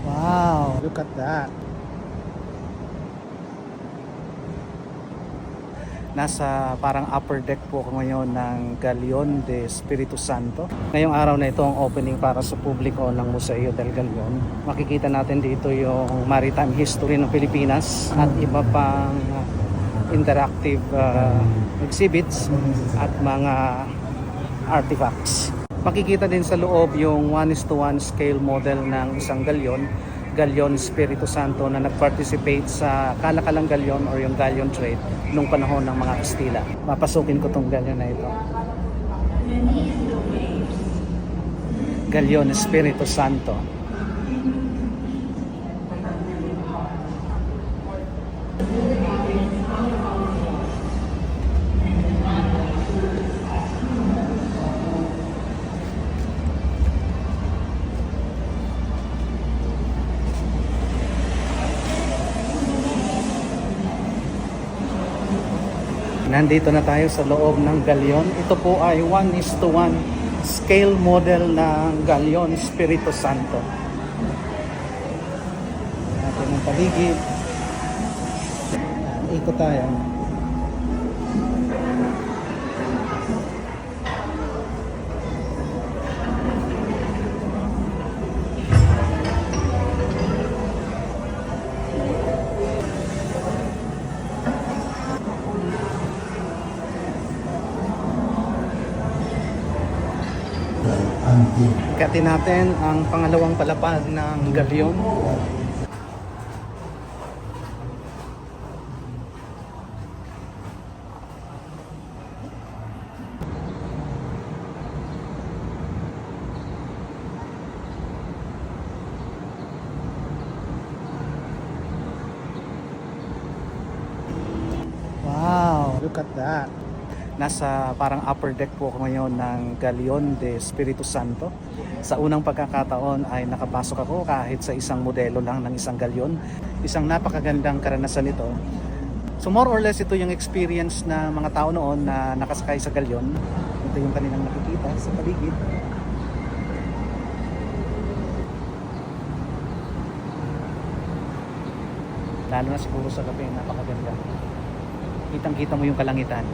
Wow, look at that. Nasa parang upper deck po ako ngayon ng Galeon de Espiritu Santo. Ngayong araw na ito ang opening para sa publiko ng Museo del Galeon. Makikita natin dito yung maritime history ng Pilipinas at iba pang interactive exhibits at mga artifacts. Makikita din sa loob yung 1:1 scale model ng isang galyon, Galeon Espiritu Santo, na nag-participate sa kalakalang galyon or yung galleon trade nung panahon ng mga Kastila. Papasukin ko tong galyon na ito. Galeon Espiritu Santo. Nandito na tayo sa loob ng galyon. Ito po ay 1:1 scale model ng Galeon Espiritu Santo. Natin ang paligid. Ikot tayo. Ikatin natin ang pangalawang palapag ng galyon. Wow, look at that. Nasa parang upper deck po ako ngayon ng Galeon de Espiritu Santo. Sa unang pagkakataon ay nakapasok ako kahit sa isang modelo lang ng isang galyon. Isang napakagandang karanasan ito. So more or less ito yung experience na mga tao noon na nakasakay sa galyon. Ito yung kanilang nakikita sa paligid. Lalo na siguro sa gabi, napakaganda. Kitang-kita mo yung kalangitan.